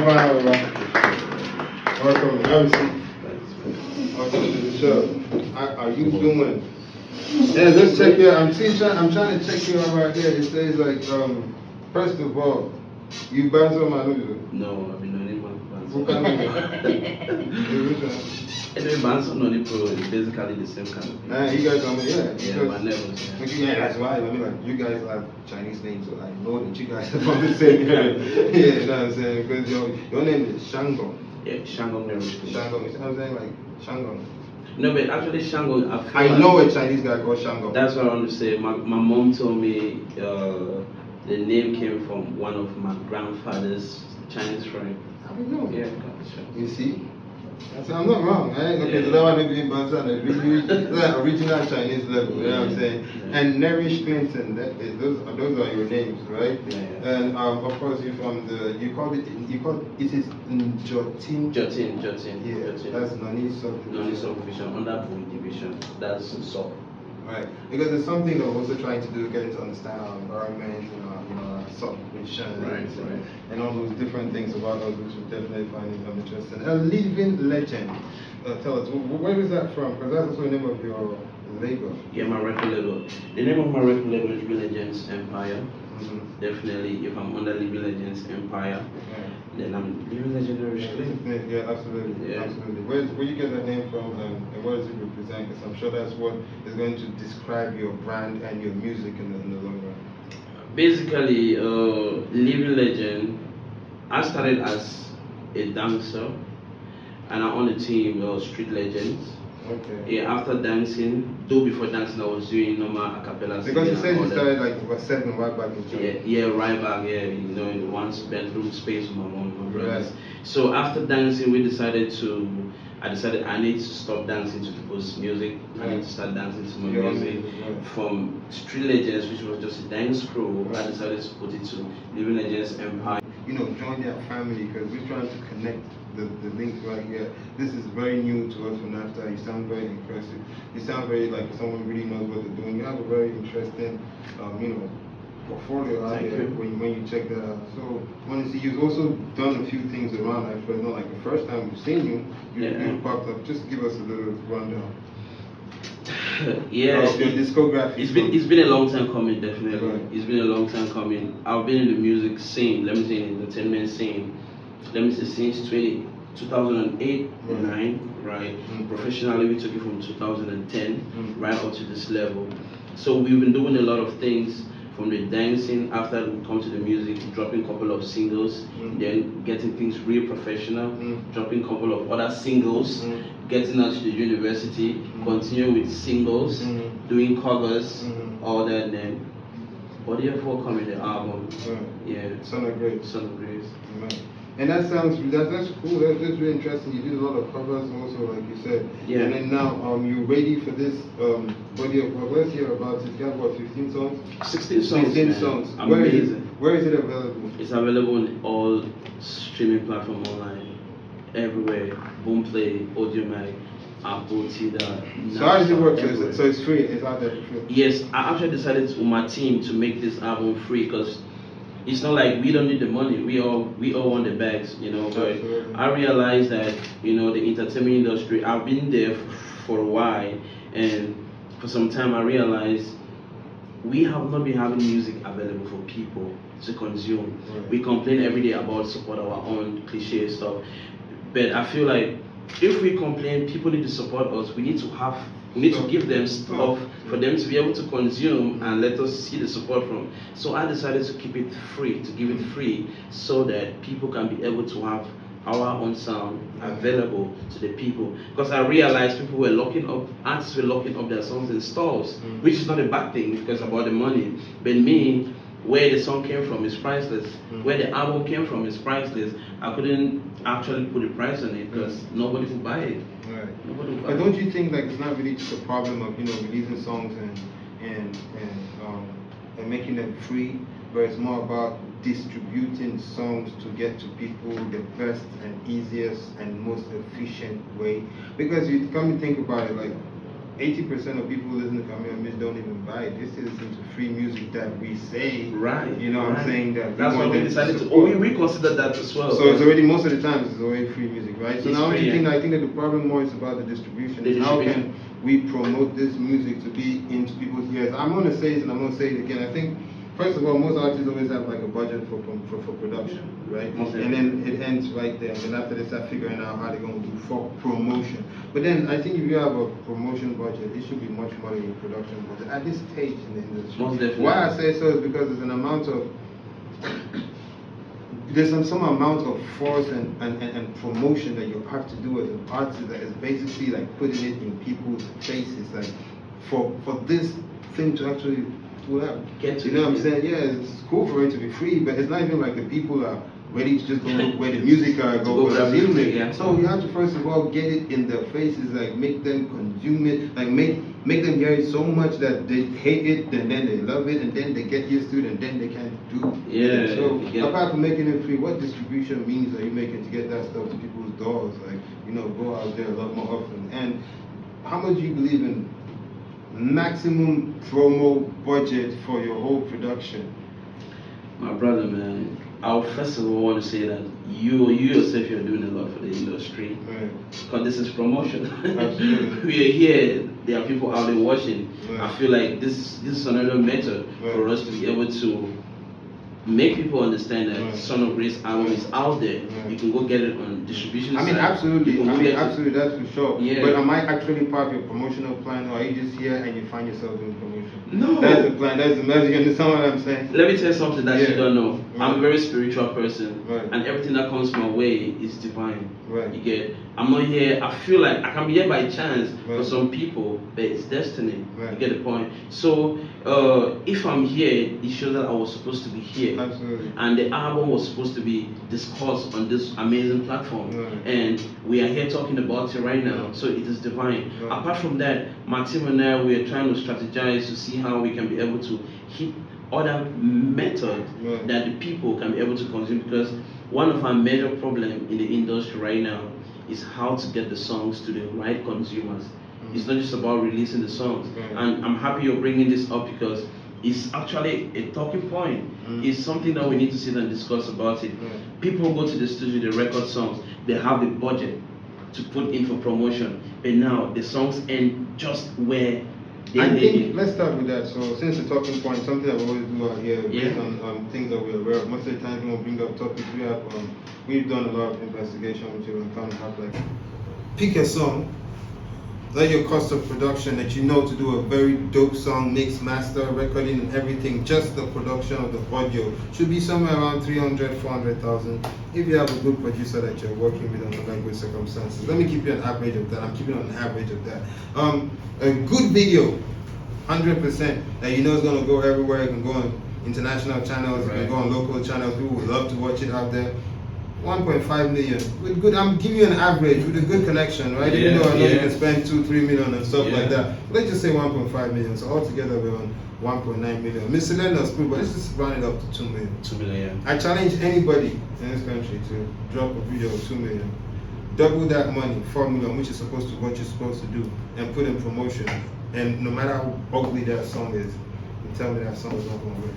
I'm fine, welcome. Have a seat. Welcome to the show. How are you doing? Yeah, let's check here. I'm trying to check you out right here. It says like, first of all, you Banzo Manudu. No, I've been knowing Banzo. Who can you? Anyway, Banzo no Nipro is basically the same kind of thing. Nah, you guys, I mean, yeah. But never. Yeah, that's why. I mean, like, you guys have Chinese names, so I know that you guys are from the same area. Yeah, you know what I'm saying? Because your name is Shango. Yeah, Shango Nerish Clin. Shango, you know what I'm saying? Like, Shango. No, but actually Shango, I know a Chinese guy called Shango. That's what I want to say. My mom told me the name came from one of my grandfather's Chinese friends. I don't know. Yeah, you see? So I'm not wrong, right? Okay, so that one maybe in Bansan, like original Chinese level, you know what I'm saying? Yeah. And Nerish Clin, those are your names, right? Yeah. And of course you're from it is Jotin. Jotin. Yeah, Jotin. that's Nani subdivision. Under Bui division, that's so. Right, because it's something that we're also trying to do, getting to understand our environment, our subdivision, and all those different things about us, which we definitely find interesting. A living legend. Tell us, where is that from? Because that's also the name of your label. Yeah, my record label. The name of my record label is Living Legends Empire. Definitely, if I'm under Living Legends Empire, then I'm Living Legendary. Yeah, absolutely. Yeah. Absolutely. Where you get that name from, and what does it represent? Because I'm sure that's what is going to describe your brand and your music in the long run. Basically, Living Legend, I started as a dancer, and I on the team Street Legends. Okay. Yeah, after dancing, though before dancing I was doing normal a cappella. Because you said you started like about 7 right back in China. Yeah, right back, in the one bedroom space with my mom and my brothers. Right. So after dancing, I decided I need to stop dancing to people's music. I need to start dancing to my music. From Street Legends, which was just a dance crew, I decided to put it to Living Legends Empire. Join that family, because we're trying to connect the links right here. This is very new to us from Nabstar. You sound very impressive. You sound very like someone really knows what they're doing. You have a very interesting, portfolio out here when you check that out. So, honestly, you've also done a few things around. I feel not like the first time we've seen you popped up. Just give us a little rundown. Yeah, your discography. It's been a long time coming, definitely. Right. It's been a long time coming. I've been in the music scene, let me say in the entertainment scene, let me say since 2008 or 9, right? Professionally, we took it from 2010 right up to this level. So we've been doing a lot of things, from the dancing, after we come to the music, dropping a couple of singles, then getting things real professional, dropping a couple of other singles, getting out to the university, continuing with singles, doing covers, all that, and then Body of Work coming the album. Yeah. Son of Grace. Son of Grace. And that's cool. That's really interesting. You did a lot of covers also, like you said. Yeah. And then now, you ready for this body of work? Let's hear about it. You have what, 15 songs? 16 songs. 16 songs. Amazing. Where is it available? It's available on all streaming platforms online, everywhere. Boomplay, Audiomack, Apple, Tidal. So how does it work? So it's free. It's out there for free. Yes, I actually decided with my team to make this album free, because it's not like we don't need the money. We all want the bags, But I realized that the entertainment industry, I've been there for a while, and for some time I realized we have not been having music available for people to consume. Right. We complain every day about support our own cliche stuff, but I feel like if we complain, people need to support us. We need to give them stuff for them to be able to consume and let us see the support from. So I decided to keep it free, to give it free, so that people can be able to have our own sound available to the people. Because I realized artists were locking up their songs in stores, which is not a bad thing because about the money. But me, where the song came from is priceless. Where the album came from is priceless. I couldn't actually put a price on it because nobody would buy it. Right. But don't you think like it's not really just a problem of releasing songs and making them free, but it's more about distributing songs to get to people the best and easiest and most efficient way? Because you come and think about it, like 80% of people who listen to Camille Miss don't even buy it. They still listen to free music that we say. Right. You know what I'm saying? That's why we decided to. We consider that as well. So it's already, most of the time it's already free music, right? So It's now free, I think that the problem more is about the distribution. How can we promote this music to be into people's ears? I'm gonna say this and I'm gonna say it again. I think first of all, most artists always have like a budget for production, right? And then it ends right there. And then after they start figuring out how they're going to do for promotion. But then I think if you have a promotion budget, it should be much more than your production budget at this stage in the industry. Most definitely. Why I say so is because there's an amount of some amount of force and promotion that you have to do as an artist that is basically like putting it in people's faces, like for this thing to actually pull out. You know what I'm saying? Yeah, it's cool for it to be free, but it's not even like the people are ready to just go where the music go consume it. Yeah. So you have to first of all get it in their faces, like make them consume it, like make them hear it so much that they hate it, and then they love it, and then they get used to it, and then they can't do it. Yeah. So apart from making it free, what distribution means are you making to get that stuff to people's doors? Like, you know, go out there a lot more often. And how much do you believe in maximum promo budget for your whole production? My brother, man, I would first of all want to say that you yourself, you're doing a lot for the industry. Right. Because this is promotion. Absolutely. We are here, there are people out there watching. Right. I feel like this is another method for us to be able to make people understand that Son of Grace album is out there. You can go get it on distribution. I mean, absolutely. Absolutely, that's for sure. Yeah. But am I actually part of your promotional plan, or are you just here and you find yourself doing promotion? No. That's the plan. That's the message. You understand what I'm saying? Let me tell you something that you don't know. I'm a very spiritual person, and everything that comes my way is divine. You get? I'm not here. I feel like I can be here by chance for some people, but it's destiny. You get the point? So if I'm here, it shows that I was supposed to be here. Absolutely. And the album was supposed to be discussed on this amazing platform. And we are here talking about it right now. So it is divine. Apart from that, my team and I, we are trying to strategize to see how we can be able to hit other methods that the people can be able to consume, because one of our major problems in the industry right now is how to get the songs to the right consumers. It's not just about releasing the songs. And I'm happy you're bringing this up, because it's actually a talking point. It's something that we need to sit and discuss about it. People go to the studio, they record songs, they have the budget to put in for promotion, but now the songs end just where I think let's start with that. So since the talking point, something that we always do out here based on things that we're aware of. Most of the time when we bring up topics, we've done a lot of investigation with you and kind of have like pick a song, let your cost of production that you know to do a very dope song, mix, master, recording and everything, just the production of the audio should be somewhere around 300, 400,000. If you have a good producer that you're working with under very good circumstances, let me keep you an average of that. I'm keeping on an average of that. A good video, 100%, that you know is going to go everywhere. It can go on international channels, it can go on local channels. People would love to watch it out there. 1.5 million with good. I'm giving you an average with a good connection, right? Even though I know you can spend 2-3 million and stuff like that. Let's just say 1.5 million. So altogether we're on 1.9 million. Miscellaneous, good, but let's just round it up to 2 million. 2 million. I challenge anybody in this country to drop a video of 2 million. Double that money, 4 million, which is supposed to what you're supposed to do, and put in promotion. And no matter how ugly that song is, you tell me that song is not going to work.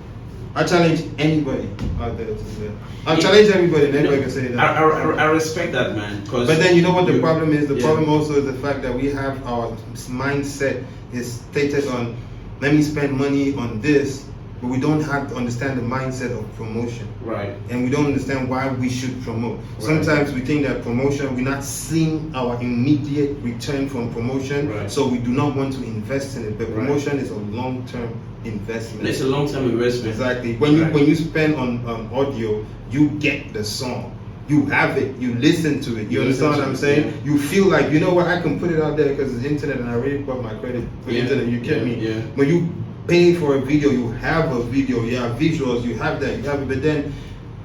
I challenge anybody out there to do that. I challenge everybody, and anybody can say that. I respect that, man. But then you know what the problem is? The problem also is the fact that we have our mindset is stated on, let me spend money on this, but we don't have to understand the mindset of promotion. Right. And we don't understand why we should promote. Sometimes we think that promotion, we're not seeing our immediate return from promotion, so we do not want to invest in it. But promotion is a long-term investment. It's a long-term investment. Exactly. When you spend on audio, you get the song. You have it. You listen to it. You understand what I'm saying? Yeah. You feel like, you know what, I can put it out there because it's internet and I already got my credit for the internet. You get me? Yeah. When you pay for a video, you have a video, you have visuals, you have that, you have it. But then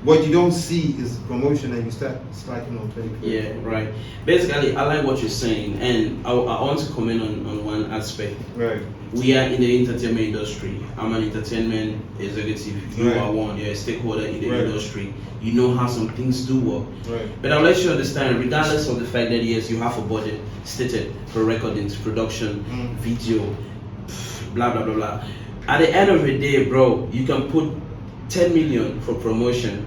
what you don't see is promotion, and you start slacking on pay. Yeah, Basically, I like what you're saying, and I want to comment on one aspect. we are in the entertainment industry. I'm an entertainment executive. You Right. are one. You're a stakeholder in the Right. industry. You know how some things do work. Right. But I'll let you understand, regardless of the fact that yes, you have a budget stated for recordings, production, video, blah blah blah blah. At the end of the day, bro, you can put 10 million for promotion.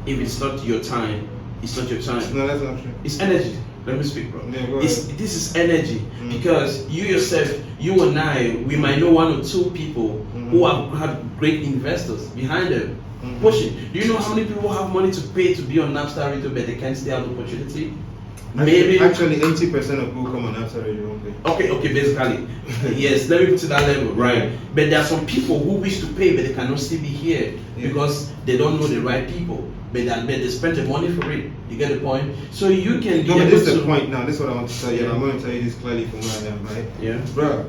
If it's not your time, it's not your time. No, that's not true. It's energy. Let me speak, bro. Yeah, go This ahead. is energy because you yourself, you and I, we might know one or two people who have had great investors behind them pushing. Do you know how many people have money to pay to be on Nabstar Radio but they can't stay out the opportunity? Maybe Actually, 80% of people come on Nabstar Radio won't pay. okay, basically. Yes, let me put to that level, right? But there are some people who wish to pay but they cannot still be here because they don't know the right people. But they spend the money for it. You get the point? So you can No, be but able this is to. the point now. This is what I want to tell you. And I'm going to tell you this clearly from where I am, right? Yeah. Bro,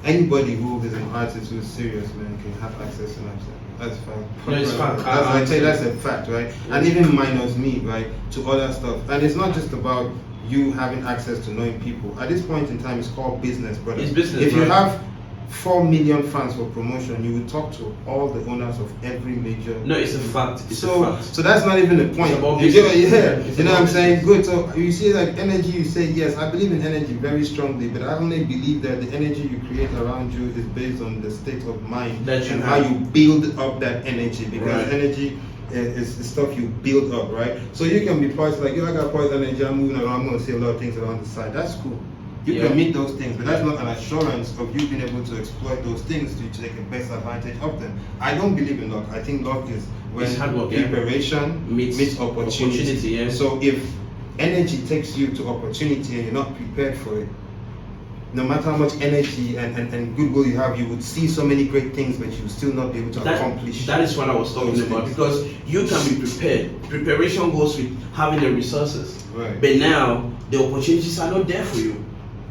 anybody who is an artist who is serious, man, can have access to Nabstar. That's fact. No, it's fact. I tell you, that's a fact, right? And even minus me, right, to other stuff. And it's not just about you having access to knowing people. At this point in time, it's called business, brother. It's business, If you right? have 4 million fans for promotion, you will talk to all the owners of every major. No, it's a fact. It's a So, fact. so that's not even the point. It's about You get what- business. yeah, It's you know about what I'm saying? business. Good. So you see, like energy, you say yes. I believe in energy very strongly, but I only believe that the energy you create around you is based on the state of mind That you and have. how you build up that energy. Because Right. energy is stuff you build up, right? So you can be poised like, yo, I got poised energy. I'm moving around. I'm gonna see a lot of things around the side. That's cool. You Yeah. can meet those things, but that's not an assurance of you being able to exploit those things to take the best advantage of them. I don't believe in luck. I think luck is when It's hard work, yeah. preparation Meets opportunity, yeah. So if energy takes you to opportunity and you're not prepared for it, no matter how much energy and goodwill you have, you would see so many great things, but you will still not be able to accomplish. That is what I was talking those about things. because you can be prepared. Preparation goes with having the resources. Right. But now the opportunities are not there for you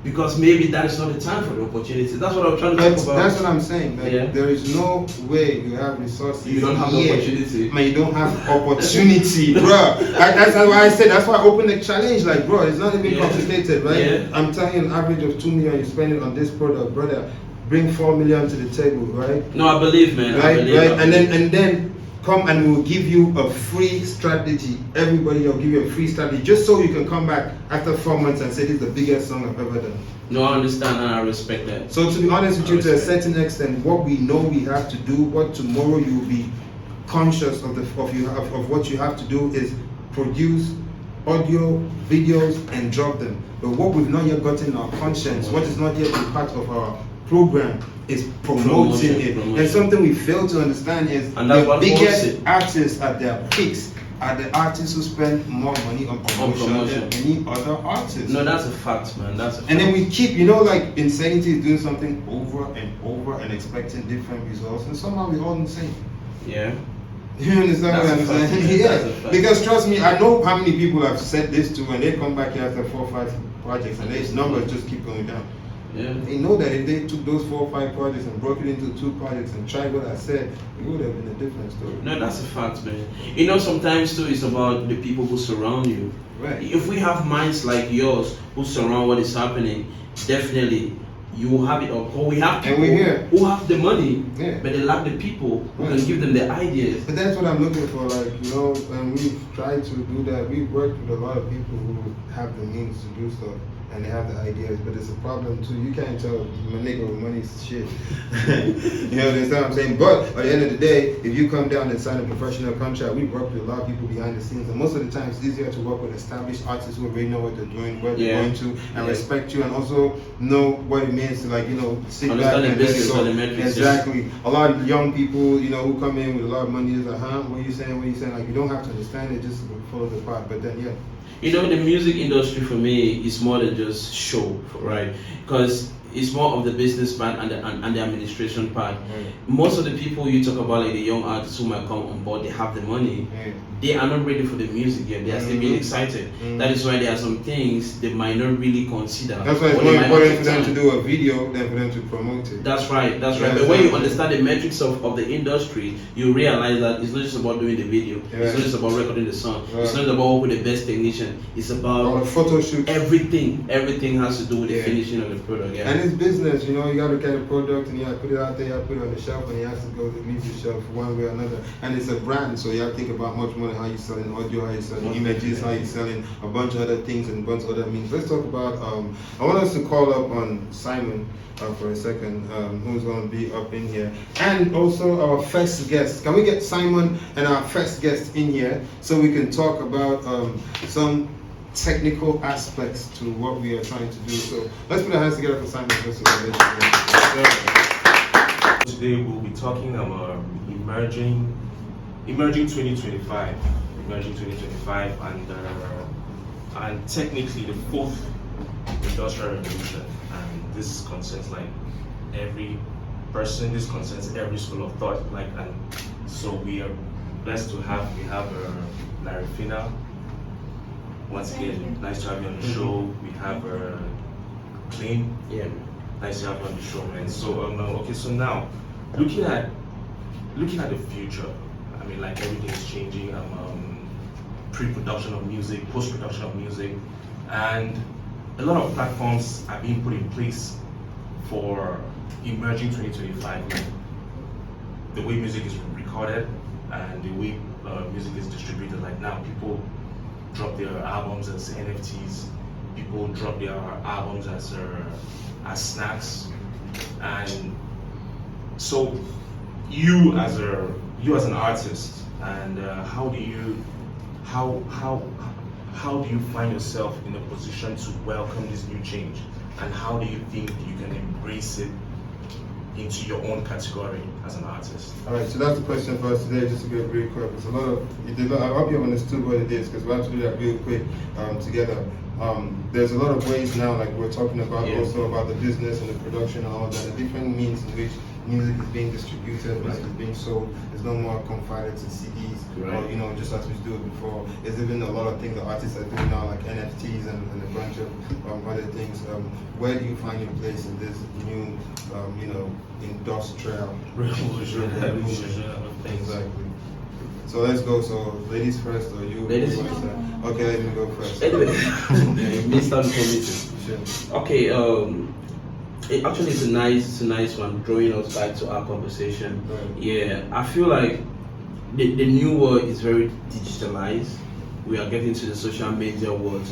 because maybe that is not the time for the opportunity. That's what I'm trying to But talk about. that's what I'm saying. Like, Yeah. there is no way you have resources. You don't have the here. opportunity. Man, you don't have opportunity, bro. That's why I said. That's why I opened the challenge. Like, bro, it's not even Yeah. complicated, right? Yeah. I'm telling you, an average of 2 million you spend it on this product, brother. Bring 4 million to the table, right? No, I believe, man. I Right, believe, right, I and believe. then come and we'll give you a free strategy. Everybody will give you a free strategy just so you can come back after 4 months and say this is the biggest song I've ever done. No, I understand and I respect that. So to be honest with I you, to a respect. certain extent, what we know we have to do, what tomorrow you will be conscious of what you have to do is produce audio, videos, and drop them. But what we've not yet gotten in our conscience, what is not yet been part of our program, is promoting it. Promotion. And something we fail to understand is And that's the what forces biggest it. artists at their peaks are the artists who spend more money on promotion than any other artist. No, that's a fact, man. That's a fact. And then we keep, you know, like insanity is doing something over and over and expecting different results, and somehow we're all insane. Yeah. You understand what That's I'm a fact, saying? man. Yeah. That's a fact. Because trust me, I know how many people I've said this to, and they come back here after 4 or 5 projects, and these numbers just keep going down. Yeah. They know that if they took those 4 or 5 projects and broke it into 2 projects and tried what I said, it would have been a different story. No, that's a fact, man. You know, sometimes too, it's about the people who surround you. Right. If we have minds like yours who surround what is happening, definitely you will have it up. Or we have And people we're here. who have the money, Yeah. but they lack the people who Right. can give them the ideas. But that's what I'm looking for, like, you know, and we've tried to do that. We've worked with a lot of people who have the means to do stuff and they have the ideas, but it's a problem too. You can't tell my nigga with money's shit. You know, understand what I'm saying? But at the end of the day, if you come down and sign a professional contract, we work with a lot of people behind the scenes, and most of the time it's easier to work with established artists who already know what they're doing, where they're Yeah. going to, and Yeah. respect you, and also know what it means to, like, you know, sit back Understand the and let it business go. and the metrics, Exactly. A lot of young people, you know, who come in with a lot of money is like, huh, what are you saying? What are you saying? Like, you don't have to understand it, just follow the path. But then, yeah. You know, the music industry for me is more than just show, right? Because it's more of the businessman and the administration part. Most of the people you talk about, like the young artists who might come on board, they have the money. They are not ready for the music yet. They are still being excited. That is why there are some things they might not really consider. That's why it's or more they might not important take for them to time. do a video than for them to promote it. That's right, that's right. Yeah, But when you exactly. understand the metrics of the industry, you realize that it's not just about doing the video. Yeah. It's not just about recording the song. Yeah. It's not about working with the best technician. It's Or about a photo shoot. everything. Everything has to do with the Yeah. finishing of the product. Yeah. And it's business, you know. You got to get a product and you have to put it out there, you have to put it on the shelf, and it has to go to leave the shelf one way or another. And it's a brand, so you have to think about much more than how you're selling audio, how you're selling images, how you're selling a bunch of other things and a bunch of other means. Let's talk about. I want us to call up on Simon for a second, who's going to be up in here, and also our first guest. Can we get Simon and our first guest in here so we can talk about some technical aspects to what we are trying to do? So let's put our hands together for Simon. Today we'll be talking about emerging 2025, and technically the fourth industrial revolution. And this concerns like every person. This concerns every school of thought. And so we are blessed to have Larry Fina. Once again, nice to have you on the show. We have Clin. Yeah. Nice to have you on the show, man. So okay, so now looking at the future, I mean, like everything is changing. Pre-production of music, post-production of music, and a lot of platforms are being put in place for emerging 2025. Like the way music is recorded and the way music is distributed. Like now, people drop their albums as NFTs. People drop their albums as snacks, and so you as an artist, and how do you find yourself in a position to welcome this new change, and how do you think you can embrace it into your own category as an artist? All right, so that's the question for us today. Just to get real quick, it's a lot of. I hope you have understood what it is, because we have to do that real quick together. There's a lot of ways now, like we're talking about, also about the business and the production and all that, the different means in which music is being distributed, music is being sold. It's no more confined to CDs, or just as we do it before. There's even a lot of things that artists are doing now, like NFTs and a bunch of other things. Where do you find your place in this new, industrial revolution? Exactly. So let's go. So ladies first, or you? Ladies first. Okay, let me go first. Anyway, missed out for me too. Sure. Okay. Actually, it's a nice one, drawing us back to our conversation. Right. Yeah, I feel like the new world is very digitalized. We are getting to the social media world,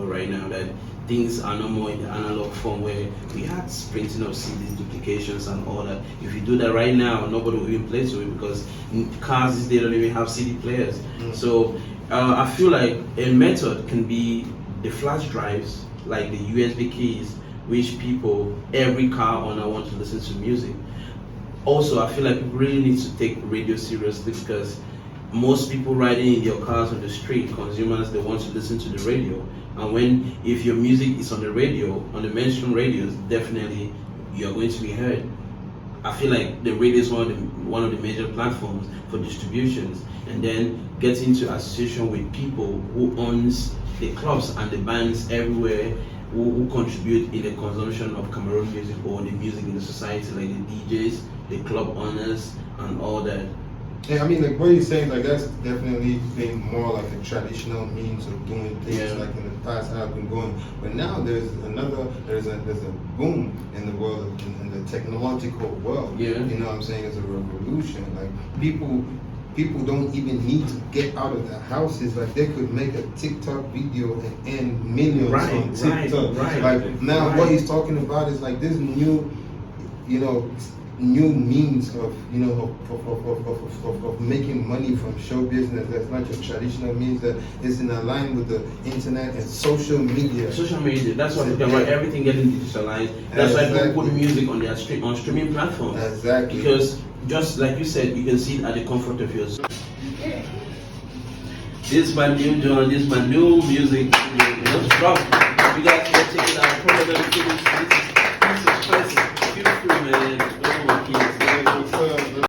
right now, that things are no more in the analog form where we had printing of CDs, duplications and all that. If you do that right now, nobody will even play to it, because cars these days don't even have CD players. So I feel like a method can be the flash drives, like the USB keys, which every car owner wants to listen to music. Also, I feel like people really need to take radio seriously, because most people riding in their cars on the street, consumers, they want to listen to the radio. And if your music is on the radio, on the mainstream radios, definitely you are going to be heard. I feel like the radio is one of the major platforms for distributions, and then get into association with people who owns the clubs and the bands everywhere, who contribute in the consumption of Cameroon music or the music in the society, like the DJs, the club owners, and all that. Yeah, I mean, like what you're saying, like that's definitely been more like a traditional means of doing things, like in the past have been going. But now there's a boom in the world, in the technological world. Yeah. You know what I'm saying? It's a revolution. Like people don't even need to get out of their houses. Like they could make a TikTok video and earn millions on TikTok. Like now what he's talking about is like this new, new means of making money from show business. That's not just traditional means, that is in line with the internet and social media. Social media, that's what we're talking about, everything getting digitalized. That's why people put music on their streaming platforms. Exactly. Because just like you said, you can see it at the comfort of your home. This is my new genre, this is my new music. You guys can check it out. This is crazy.